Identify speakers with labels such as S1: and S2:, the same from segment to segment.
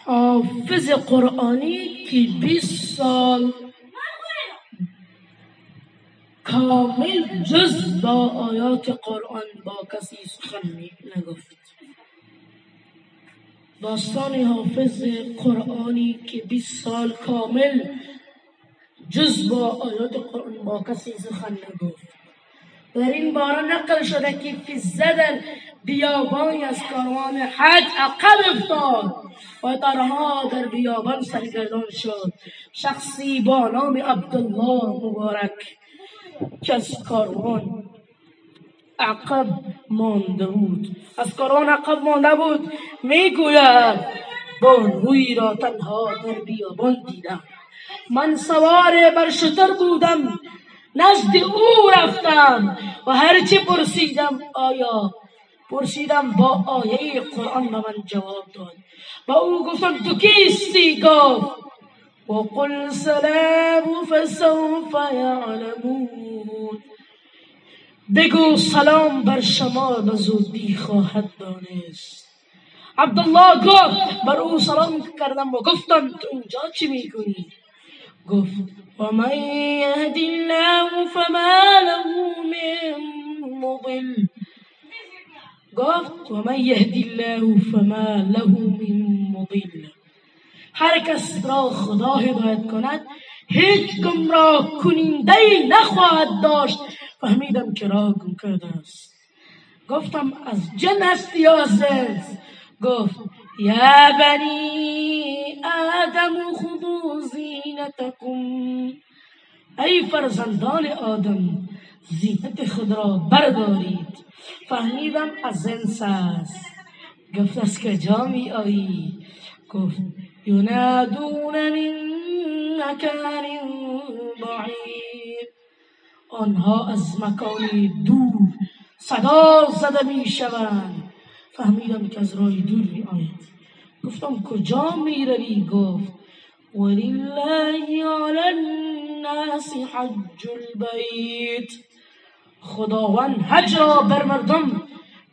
S1: حافظ قرآنی که 20 سال کامل جز با آیات قرآن با کسی سخن نگفت. داستان حافظ قرآنی که 20 سال کامل جز با آیات قرآن با کسی سخن نگفت. در این باره نقل شده که فیزه در بیابانی از کاروان حج عقب افتاد و تنها در بیابان سرگردان شد. شخصی با نام عبدالله مبارک که از کاروان عقب مانده بود میگوید بانویی را تنها در بیابان دیدم. من سوار بر شتر بودم، نزد او رفتم و هرچی پرسیدم با آیه قرآن به من جواب داد. با او گفتم تو کیستی؟ گفت و قل سلام فسوف یعلمون. بگو سلام بر شما به زودی خواهد دانست. عبدالله گفت بر او سلام کردم و گفتم تو اینجا چی میکنی؟ گفت و من یهدی الله فما له من مضل. گفت و من یهدی الله فما له من مضل. هر کس را خدا هدایت کند هیچ گمراه کننده‌ای نخواهد داشت. فهمیدم که راه گم کرده است. گفتم از جن هستی یا از انس؟ گفت یا بنی آدم خذوا زینتکم. ای فرزندان آدم زینت خود را بردارید. فهمیدم از انس است. گفت از کجا می آیی؟ گفت ینادون من مکان بعید. آنها از مکان دور صدا زده می شوند. فهمیدم که از راه دور می آید. گفتم کجا می روی؟ گفت ولله علی الناس حج البیت. خداوند حج را بر مردم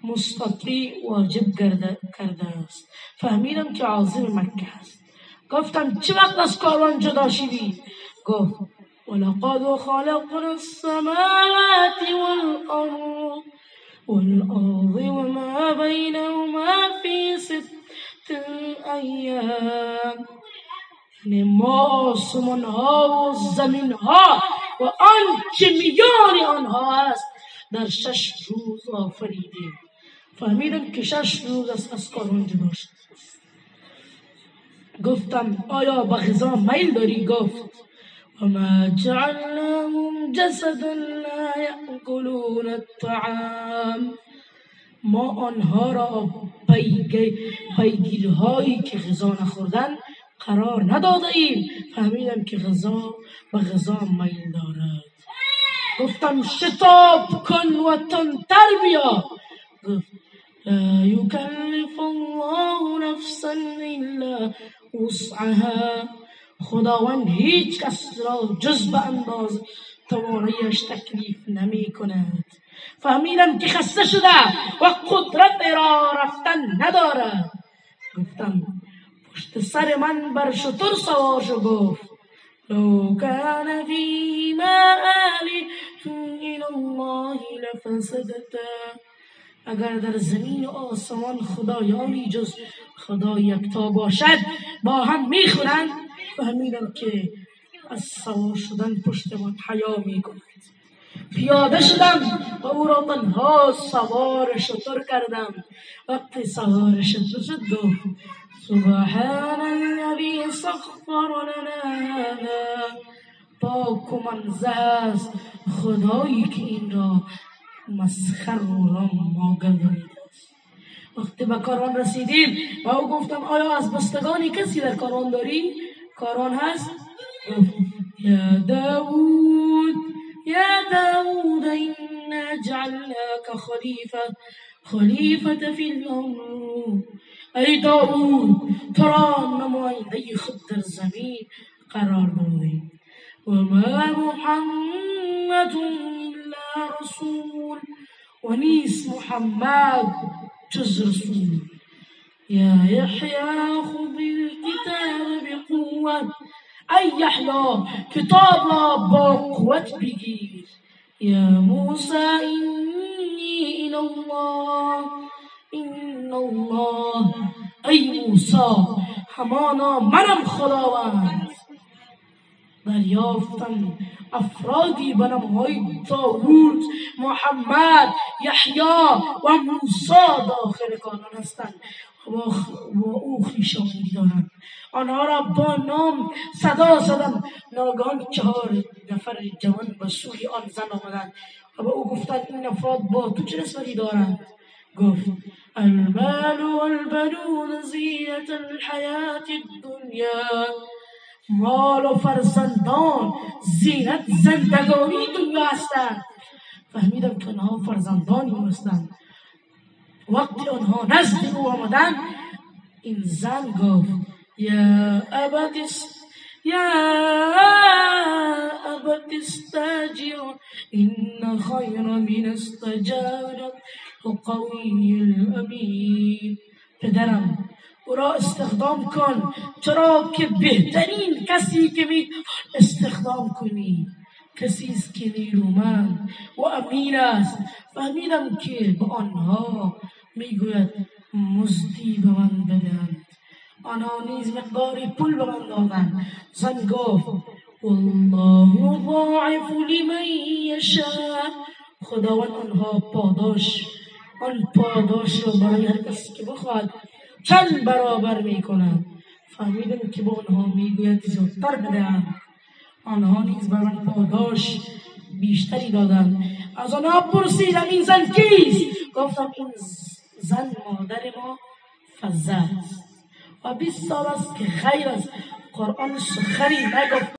S1: مستطیع واجب کرده است. فهمیدم که عازم مکه است. گفتم چه وقت از کاروان جدا شدی؟ گفت ولقد خلقنا السماوات والأرض وما بينهما في 6 أيام. یعنی ما آسمان ها و زمین ها و آنچه میان آنها است در 6 روز آفریدیم. فهمیدم که 6 روز از کاروان جدا شد. گفتم آیا به غذا میل داری؟ گفت وما جعلناهم جسدا لا یأکلون الطعام. ما آنها را پیگیرهایی که غذا نخوردن قرار نداده ایم. فهمیدم که به غذا میل دارد. گفتم شتاب کن و تندتر بیا. گفت لا یکلف الله نفسا الا وسعها. خداوند هیچ کس را جز به اندازه تواناییش تکلیف نمی کند. فهمیدم که خسته شده و قدرت را رفتن ندارد. گفتم پشت سر من بر شتر سوار شو. گفت لو کان فیما آلهة الا الله لفسدتا. اگر در زمین و آسمان خدایانی جز خدا یکتا باشد با هم میخورند. فهمیدم که از سوار شدن پشت من حیا میکند. پیاده شدم و او را تنها سوار شتر کردم. وقتی سوار شتر شد گفت سبحان الذی سخر لنا هذا. پاک و منزه است خدایی که این را مسخر را ما گردانیده است. وقتی به کاروان رسیدیم و او گفتم آیا از بستگانی کسی در کاروان داری؟ کاروان هست؟ گفت یا داوود انا جعلناک خلیفة فی الارض. ای داوود تو را نماینده خود در زمین قرار دادیم. و ما محمد الا رسول. و نیست محمد جز رسول. یا یحیی خذ الکتاب بقوة، ای یحیی کتاب را با قوت بگیر. یا موسی اینی الی الله، این الله، ای موسی همانا منم خداوند. دریافتن افرادی به نامهای داوود، محمد، یحیی و موسی داخل کانون هستند و او خویشاوندی دارند. آنها را با نام صدا زدند. ناگهان 4 نفر جوان به سوی آن زن آمدند و به او گفتند این افراد با تو چه نسبتی دارند؟ گفت المال والبنون زینة الحیاة الدنیا، مال و فرزندان زینت زندگانی دنیا هستند. فهمیدم که آنها فرزندانی او هستند. وقتی آنها نزد او آمدند این زن گفت یا ابت استاجر این خیر من استجارت القوی الامین. پدرم او را استخدام کن، چرا که بهترین کسی که می استخدام کنی کسی است که نیرومند و امین است. فهمیدم که به آنها میگوید مزدی به من بدهند. آنها نیز مقداری پول به من دادند. زن گفت والله یضاعف لمن یشاء، خداوند آنها آن پاداش را برای هر کسی که بخواهد چند برابر میکنند. فهمیدم که به آنها میگوید زودتر بدهند. آنها نیز بر من پاداش بیشتری دادند. از آنها پرسیدم این زن کیست؟ گفتم این زن مادر ما فضه است و 20 سال است که خیر است. قرآن سخنی نگفت.